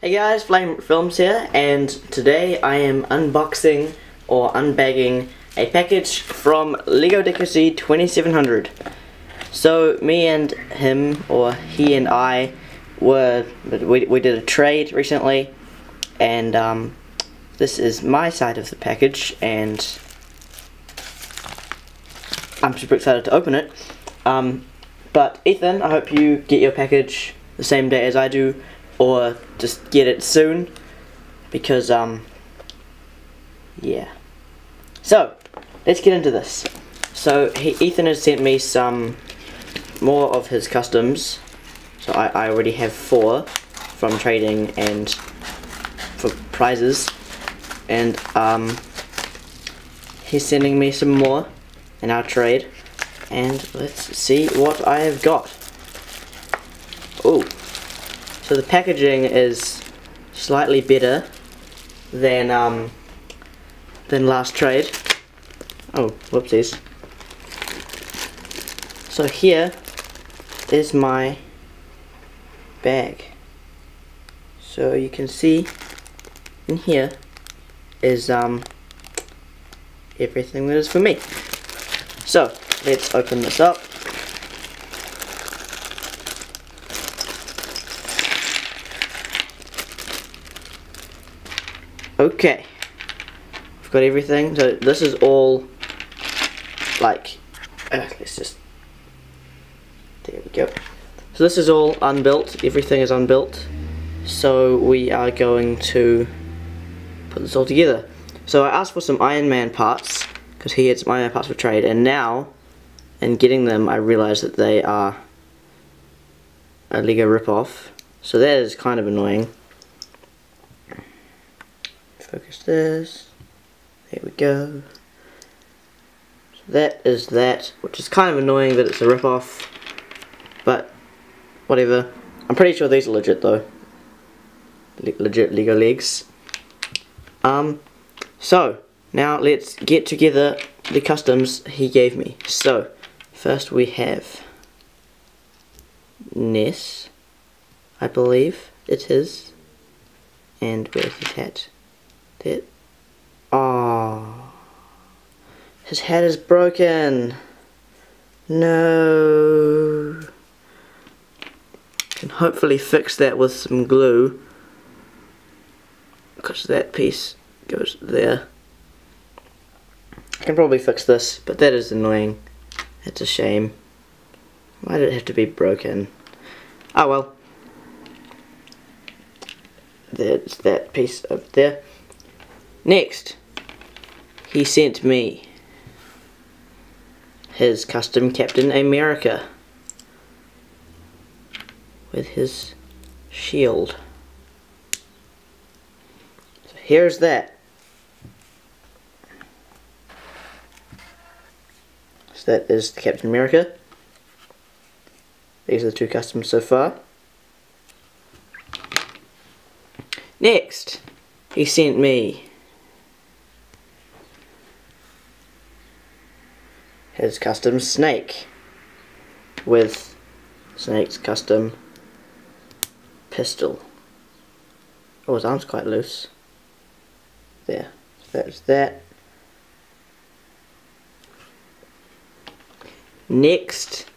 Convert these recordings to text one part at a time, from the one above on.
Hey guys, FlamingBrickFilms here, and today I am unboxing or unbagging a package from legodekuseed2700. So me and him, or he and I, we did a trade recently, and this is my side of the package, and I'm super excited to open it. But Ethan, I hope you get your package the same day as I do, or just get it soon, because yeah. So let's get into this. So Ethan has sent me some more of his customs. So I already have 4 from trading and for prizes, and he's sending me some more in our trade, and let's see what I have got. Oh. So the packaging is slightly better than last trade. Oh, whoopsies. So here is my bag. So you can see in here is everything that is for me. So let's open this up. Okay, I've got everything. So this is all like, let's just, there we go. So this is all unbuilt, everything is unbuilt. So we are going to put this all together. So I asked for some Iron Man parts, because he had some Iron Man parts for trade, and now, in getting them, I realised that they are a Lego rip-off. So that is kind of annoying. Focus this. There we go. So that is that, which is kind of annoying that it's a rip-off, but whatever. I'm pretty sure these are legit though. Legit Lego legs. So now let's get together the customs he gave me. So first we have Ness, I believe it is, and where's his hat? That, oh, his hat is broken. No. Can hopefully fix that with some glue, because that piece goes there. I can probably fix this, but that is annoying. It's a shame. Why did it have to be broken? Oh well. There's that piece up there. Next, he sent me his custom Captain America with his shield. So here's that. So that is the Captain America. These are the 2 customs so far. Next, he sent me his custom snake with Snake's custom pistol. Oh, his arm's quite loose. There. So that's that. Next,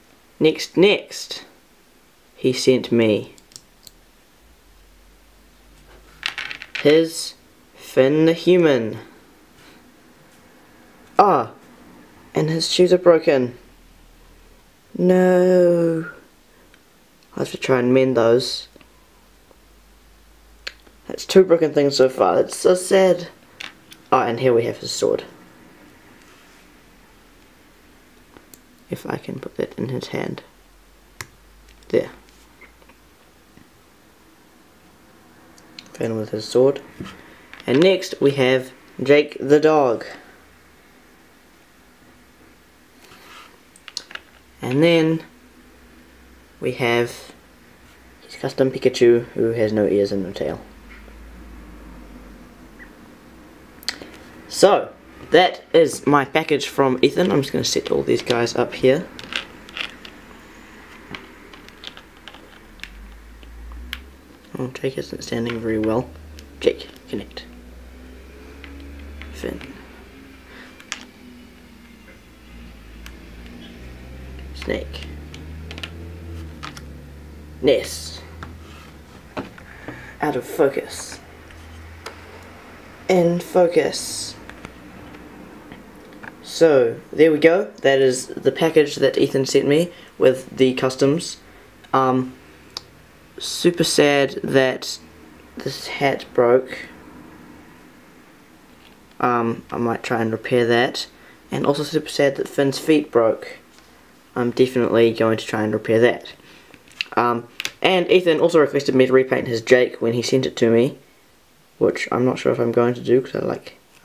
he sent me his Finn the Human. Ah, and his shoes are broken. No. I'll have to try and mend those. That's 2 broken things so far. That's so sad. Oh, and here we have his sword. If I can put that in his hand. There. Finn with his sword. And next we have Jake the dog. And then we have his custom Pikachu, who has no ears and no tail. So that is my package from Ethan. I'm just going to set all these guys up here. Oh, Jake isn't standing very well. Jake, connect. Finn. Snake. Ness. Out of focus. In focus. So, there we go. That is the package that Ethan sent me with the customs. Super sad that this hat broke. I might try and repair that. And also super sad that Finn's feet broke. I'm definitely going to try and repair that. And Ethan also requested me to repaint his Jake when he sent it to me, which I'm not sure if I'm going to do because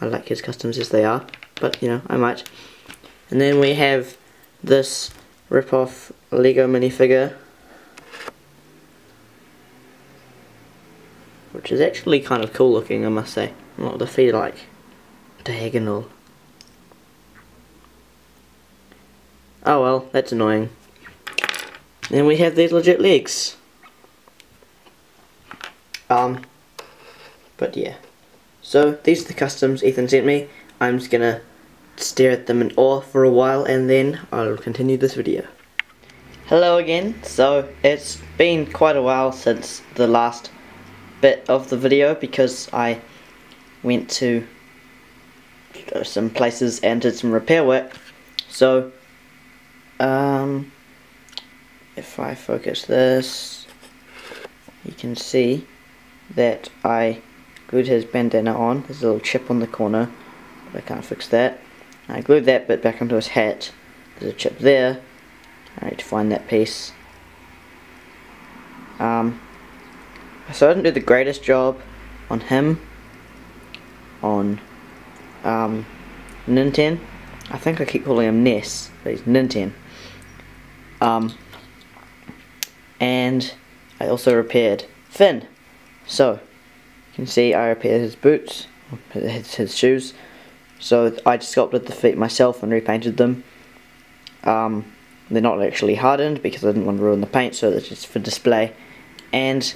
I like his customs as they are, but you know, I might. And then we have this rip-off Lego minifigure, which is actually kind of cool looking, I must say. Not the feet like diagonal. Oh well, that's annoying. Then we have these legit legs. But yeah. So these are the customs Ethan sent me. I'm just gonna stare at them in awe for a while and then I'll continue this video. Hello again. So it's been quite a while since the last bit of the video because I went to some places and did some repair work. So if I focus this, you can see that I glued his bandana on. There's a little chip on the corner, but I can't fix that. I glued that bit back onto his hat. There's a chip there. I need to find that piece. So I didn't do the greatest job on him, on Ninten. I think I keep calling him Ness, but he's Ninten. And I also repaired Finn. So you can see I repaired his boots, his shoes. So I just sculpted the feet myself and repainted them. They're not actually hardened because I didn't want to ruin the paint, so it's just for display. And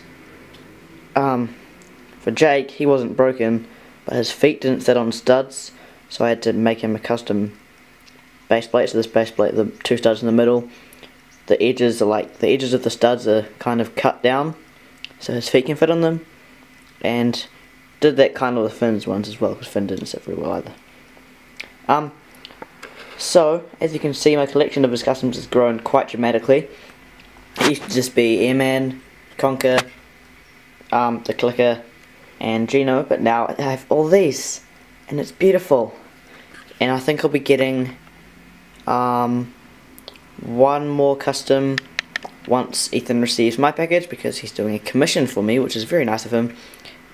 for Jake, he wasn't broken, but his feet didn't sit on studs, so I had to make him a custom base plate. So this base plate, the two studs in the middle, the edges are like, the edges of the studs are kind of cut down so his feet can fit on them, and did that kind of with Finn's ones as well because Finn didn't sit very well either. So as you can see, my collection of his customs has grown quite dramatically. It used to just be Airman, Conker, the Clicker and Gino, but now I have all these and it's beautiful. And I think I'll be getting one more custom once Ethan receives my package because he's doing a commission for me, which is very nice of him.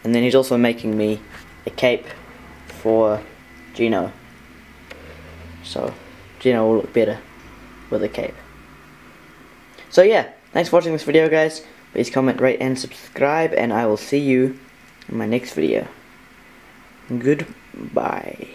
And then he's also making me a cape for Gino, so Gino will look better with a cape. So yeah, thanks for watching this video guys. Please comment, rate and subscribe, and I will see you in my next video. Goodbye.